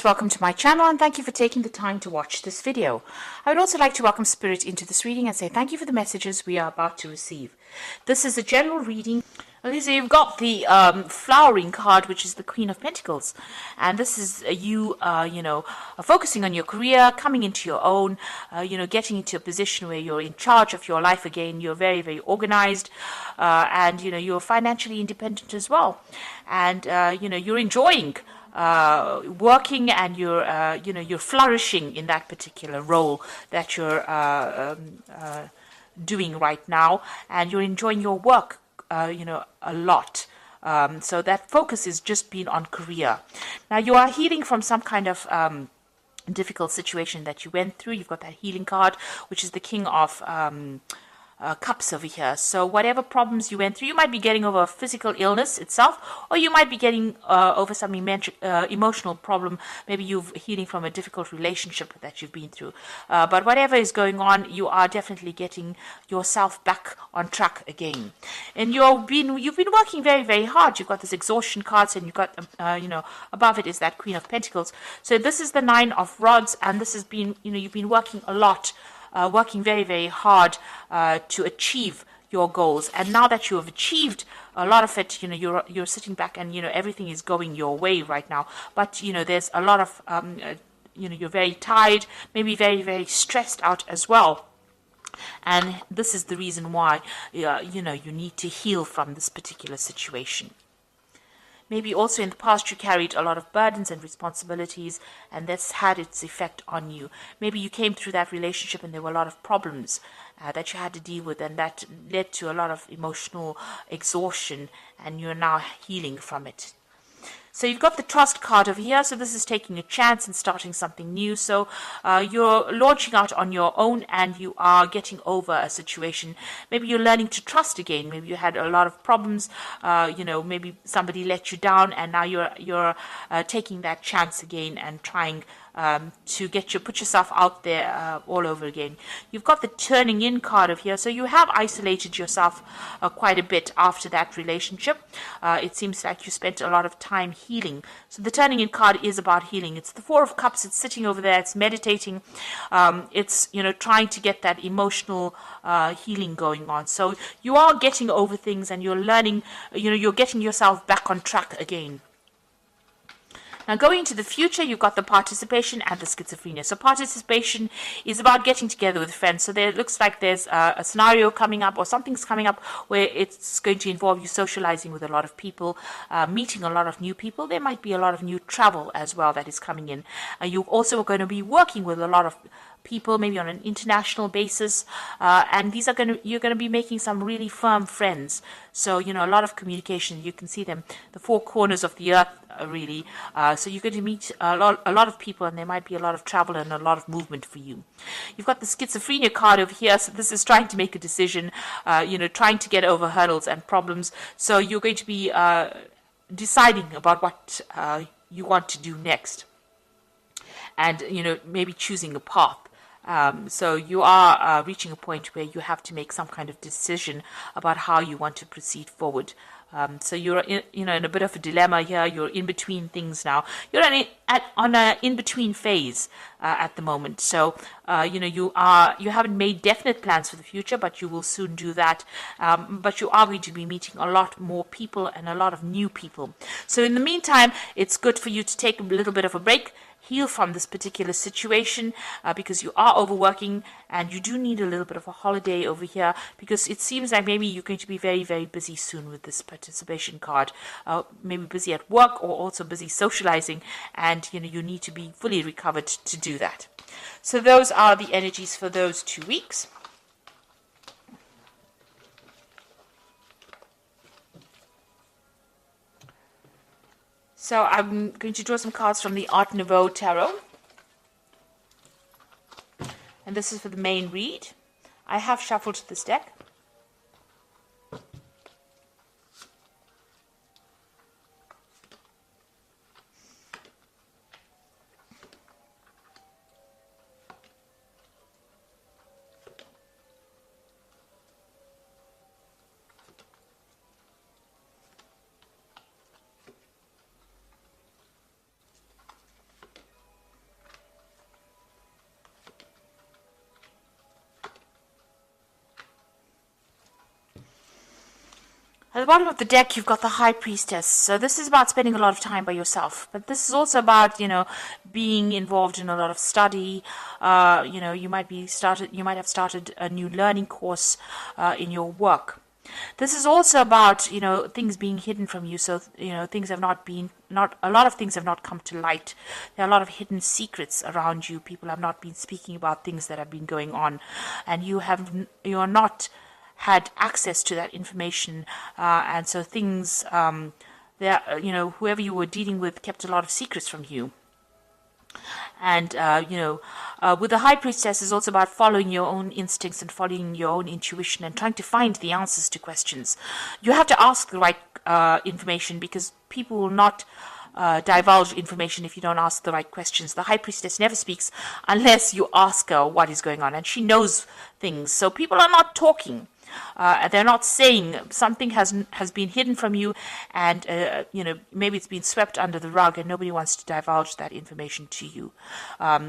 Welcome to my channel and thank you for taking the time to watch this video. I would also like to welcome Spirit into this reading and say thank you for the messages we are about to receive. This is a general reading. So you've got the flowering card, which is the Queen of Pentacles, and this is you focusing on your career, coming into your own, getting into a position where you're in charge of your life again. You're very, very organized, and you're financially independent as well, and you're enjoying working, and you're flourishing in that particular role that you're doing right now, and you're enjoying your work a lot. So that focus is just being on career. Now you are healing from some kind of difficult situation that you went through. You've got that healing card, which is the King of Cups over here. So whatever problems you went through, you might be getting over a physical illness itself, or you might be getting over some emotional problem. Maybe you're healing from a difficult relationship that you've been through. But whatever is going on, you are definitely getting yourself back on track again. And you've been working very, very hard. You've got this exhaustion cards, and you've got above it is that Queen of Pentacles. So this is the Nine of Rods, and this has been you've been working a lot. Working very, very hard to achieve your goals, and now that you have achieved a lot of it, you're sitting back, and everything is going your way right now. But there's a lot of you're very tired, maybe very, very stressed out as well. And this is the reason why you need to heal from this particular situation. Maybe also in the past you carried a lot of burdens and responsibilities, and that's had its effect on you. Maybe you came through that relationship and there were a lot of problems that you had to deal with, and that led to a lot of emotional exhaustion, and you're now healing from it. So you've got the Trust card over here. So this is taking a chance and starting something new. So you're launching out on your own, and you are getting over a situation. Maybe you're learning to trust again. Maybe you had a lot of problems. Maybe somebody let you down, and now you're taking that chance again and trying to put yourself out there all over again. You've got the Turning In card over here. So you have isolated yourself quite a bit after that relationship. It seems like you spent a lot of time healing. So the Turning In card is about healing. It's the Four of Cups. It's sitting over there. It's meditating. It's trying to get that emotional healing going on. So you are getting over things, and you're learning. You're getting yourself back on track again. Now, going into the future, you've got the Participation and the Schizophrenia. So participation is about getting together with friends. So there looks like there's a scenario coming up, or something's coming up, where it's going to involve you socializing with a lot of people, meeting a lot of new people. There might be a lot of new travel as well that is coming in. You're also going to be working with a lot of people, maybe on an international basis, and you're going to be making some really firm friends. So a lot of communication. You can see them, the four corners of the earth, really. So you're going to meet a lot of people, and there might be a lot of travel and a lot of movement for you. You've got the Schizophrenia card over here. So this is trying to make a decision, trying to get over hurdles and problems. So you're going to be deciding about what you want to do next, and maybe choosing a path. So you are reaching a point where you have to make some kind of decision about how you want to proceed forward. So you're in a bit of a dilemma here. You're in between things now. You're on an in-between phase at the moment. So you haven't made definite plans for the future, but you will soon do that. But you are going to be meeting a lot more people and a lot of new people. So in the meantime, it's good for you to take a little bit of a break, heal from this particular situation, because you are overworking, and you do need a little bit of a holiday over here, because it seems like maybe you're going to be very, very busy soon with this Participation card. Maybe busy at work, or also busy socializing, and you need to be fully recovered to do that. So those are the energies for those 2 weeks. So I'm going to draw some cards from the Art Nouveau Tarot. And this is for the main read. I have shuffled this deck. At the bottom of the deck, you've got the High Priestess. So this is about spending a lot of time by yourself. But this is also about, being involved in a lot of study. You might have started a new learning course in your work. This is also about, things being hidden from you. So, things have a lot of things have not come to light. There are a lot of hidden secrets around you. People have not been speaking about things that have been going on. And you are not had access to that information, and so things whoever you were dealing with kept a lot of secrets from you. And with the High Priestess is also about following your own instincts and following your own intuition and trying to find the answers to questions. You have to ask the right information, because people will not divulge information if you don't ask the right questions. The High Priestess never speaks unless you ask her what is going on, and she knows things. So people are not talking. They're not saying something has been hidden from you, and maybe it's been swept under the rug, and nobody wants to divulge that information to you.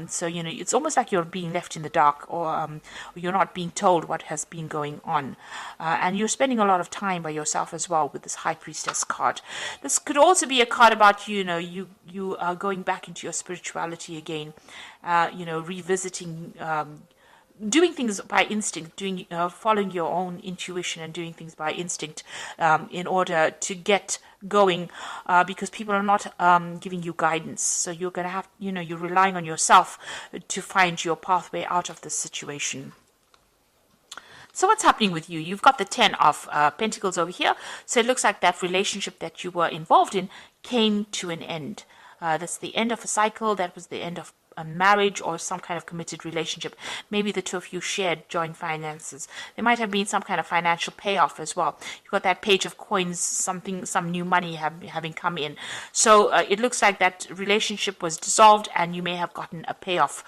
So it's almost like you're being left in the dark, or you're not being told what has been going on, and you're spending a lot of time by yourself as well with this High Priestess card. This could also be a card about you are going back into your spirituality again, revisiting. Doing things by instinct, following your own intuition and doing things by instinct in order to get going, because people are not giving you guidance. So you're going to have, you're relying on yourself to find your pathway out of this situation. So what's happening with you? You've got the 10 of Pentacles over here. So it looks like that relationship that you were involved in came to an end. That's the end of a cycle. That was the end of a marriage or some kind of committed relationship. Maybe the two of you shared joint finances. There might have been some kind of financial payoff as well. You've got that Page of Coins, some new money having come in. So it looks like that relationship was dissolved, and you may have gotten a payoff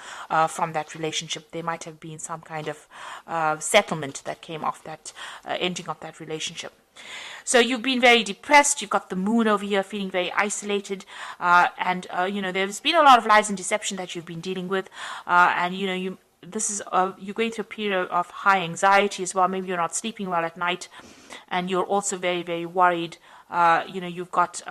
from that relationship. There might have been some kind of settlement that came off that ending of that relationship. So you've been very depressed. You've got the Moon over here, feeling very isolated, and there's been a lot of lies and deception that you've been dealing with, and you're going through a period of high anxiety as well. Maybe you're not sleeping well at night, and you're also very, very worried. You've got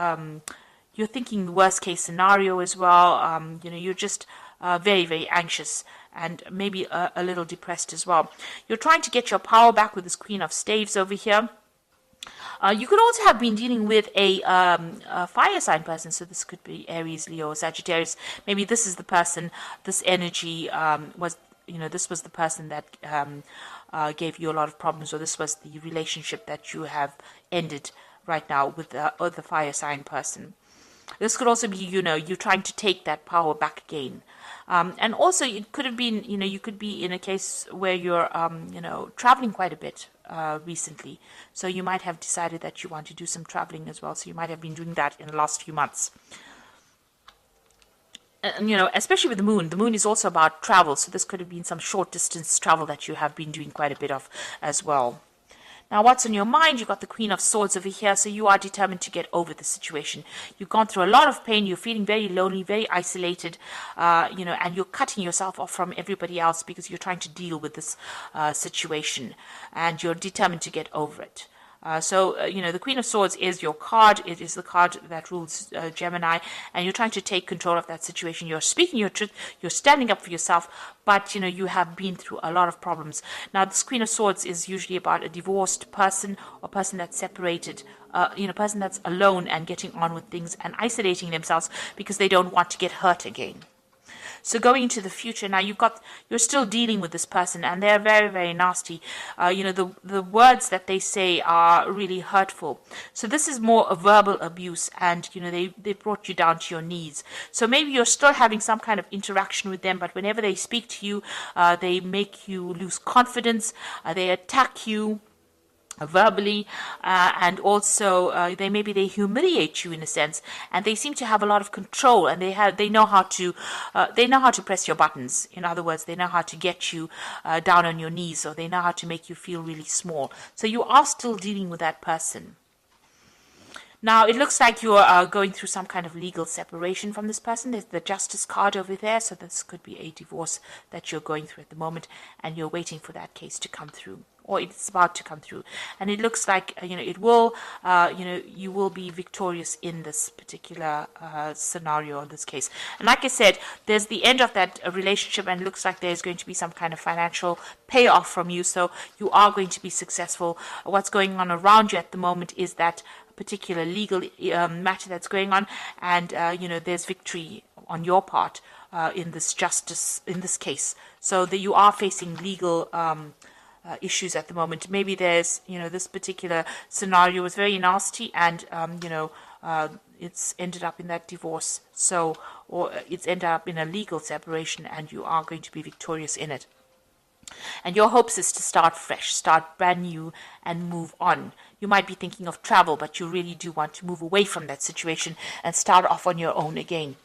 you're thinking the worst case scenario as well. You're just very, very anxious, and maybe a little depressed as well. You're trying to get your power back with this Queen of Staves over here. You could also have been dealing with a fire sign person, so this could be Aries, Leo, Sagittarius. Maybe this is the person, this energy this was the person that gave you a lot of problems, or this was the relationship that you have ended right now with the fire sign person. This could also be, you trying to take that power back again. And also it could have been, you could be in a case where you're, traveling quite a bit recently. So you might have decided that you want to do some traveling as well. So you might have been doing that in the last few months. And, especially with the Moon. The Moon is also about travel. So this could have been some short distance travel that you have been doing quite a bit of as well. Now, what's on your mind? You've got the Queen of Swords over here, so you are determined to get over the situation. You've gone through a lot of pain. You're feeling very lonely, very isolated, and you're cutting yourself off from everybody else because you're trying to deal with this situation, and you're determined to get over it. The Queen of Swords is your card. It is the card that rules Gemini, and you're trying to take control of that situation. You're speaking your truth. You're standing up for yourself, but, you have been through a lot of problems. Now, this Queen of Swords is usually about a divorced person or person that's separated, person that's alone and getting on with things and isolating themselves because they don't want to get hurt again. So going into the future now, you're still dealing with this person, and they're very, very nasty. The words that they say are really hurtful. So this is more a verbal abuse, and they brought you down to your knees. So maybe you're still having some kind of interaction with them, but whenever they speak to you, they make you lose confidence. They attack you verbally, and also they humiliate you in a sense, and they seem to have a lot of control, and they know how to press your buttons. In other words, they know how to get you down on your knees, or they know how to make you feel really small. So you are still dealing with that person. Now, it looks like you are going through some kind of legal separation from this person. There's the Justice card over there, so this could be a divorce that you're going through at the moment, and you're waiting for that case to come through. or it's about to come through, and it looks like it will you will be victorious in this particular scenario, in this case. And like I said, there's the end of that relationship, and it looks like there's going to be some kind of financial payoff from you, so you are going to be successful. What's going on around you at the moment is that particular legal matter that's going on, and there's victory on your part in this case, so that you are facing legal issues at the moment. Maybe there's this particular scenario was very nasty, and it's ended up in that divorce, or it's ended up in a legal separation, and you are going to be victorious in it. And your hopes is to start fresh, start brand new, and move on. You might be thinking of travel, but you really do want to move away from that situation and start off on your own again.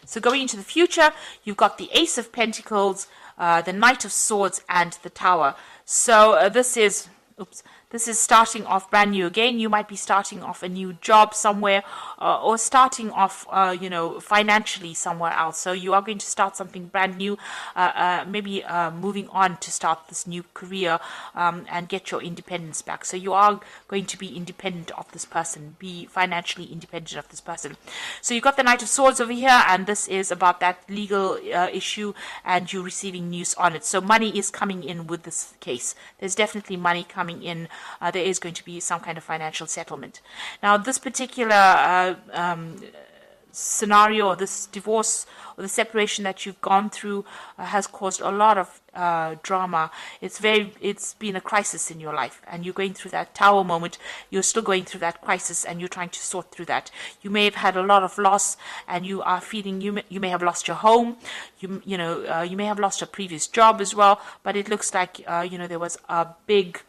So going into the future, you've got the Ace of Pentacles, the Knight of Swords, and the Tower. So this is starting off brand new again. You might be starting off a new job somewhere, or starting off, financially somewhere else. So you are going to start something brand new, maybe moving on to start this new career and get your independence back. So you are going to be independent of this person, be financially independent of this person. So you've got the Knight of Swords over here, and this is about that legal issue, and you receiving news on it. So money is coming in with this case. There's definitely money coming in. There is going to be some kind of financial settlement. Now, this particular scenario, or this divorce or the separation that you've gone through has caused a lot of drama. It's been a crisis in your life, and you're going through that Tower moment. You're still going through that crisis, and you're trying to sort through that. You may have had a lot of loss, and you are feeling you may have lost your home. You may have lost your previous job as well. But it looks like there was a big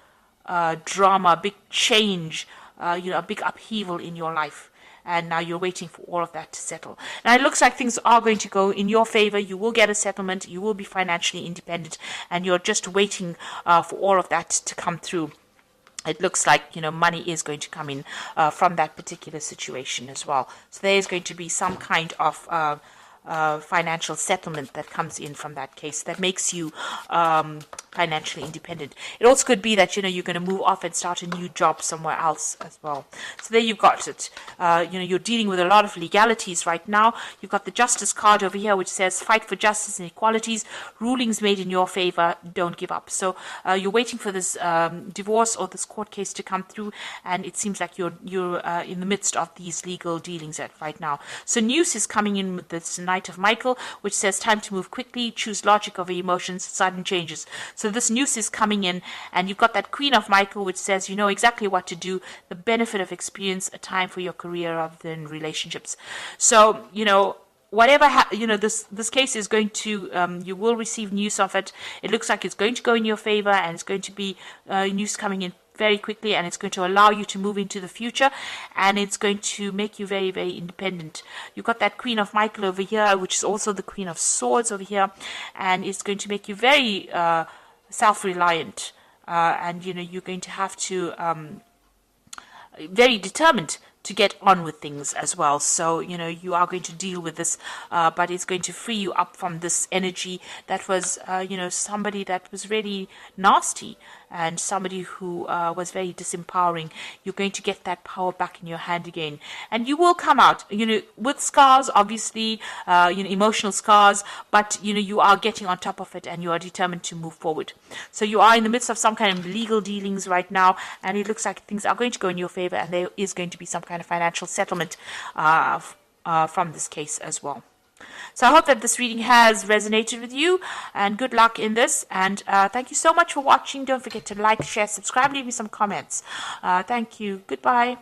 drama, big change, a big upheaval in your life, and now you're waiting for all of that to settle. Now it looks like things are going to go in your favor. You will get a settlement, you will be financially independent, and you're just waiting for all of that to come through. It looks like money is going to come in from that particular situation as well. So there is going to be some kind of financial settlement that comes in from that case that makes you financially independent. It also could be that you're going to move off and start a new job somewhere else as well. So there you've got it. You're dealing with a lot of legalities right now. You've got the Justice card over here, which says fight for justice and equalities, rulings made in your favor, don't give up. So you're waiting for this divorce or this court case to come through, and it seems like you're in the midst of these legal dealings right now. So news is coming in with this Knight of Michael, which says time to move quickly, choose logic over emotions, sudden changes. So this news is coming in, and you've got that Queen of Michael, which says you know exactly what to do, the benefit of experience, a time for your career rather than relationships. So whatever this case is going to, you will receive news of it. It looks like it's going to go in your favor, and it's going to be news coming in very quickly, and it's going to allow you to move into the future, and it's going to make you very, very independent. You've got that Queen of Michael over here, which is also the Queen of Swords over here, and it's going to make you very self-reliant, and you're going to have to very determined to get on with things as well. So you are going to deal with this, but it's going to free you up from this energy that was somebody that was really nasty, and somebody who was very disempowering. You're going to get that power back in your hand again, and you will come out with scars, obviously, emotional scars, but you are getting on top of it, and you are determined to move forward. So you are in the midst of some kind of legal dealings right now, and it looks like things are going to go in your favor, and there is going to be some kind of financial settlement from this case as well. So I hope that this reading has resonated with you, and good luck in this, and thank you so much for watching. Don't forget to like, share, subscribe, leave me some comments. Thank you. Goodbye.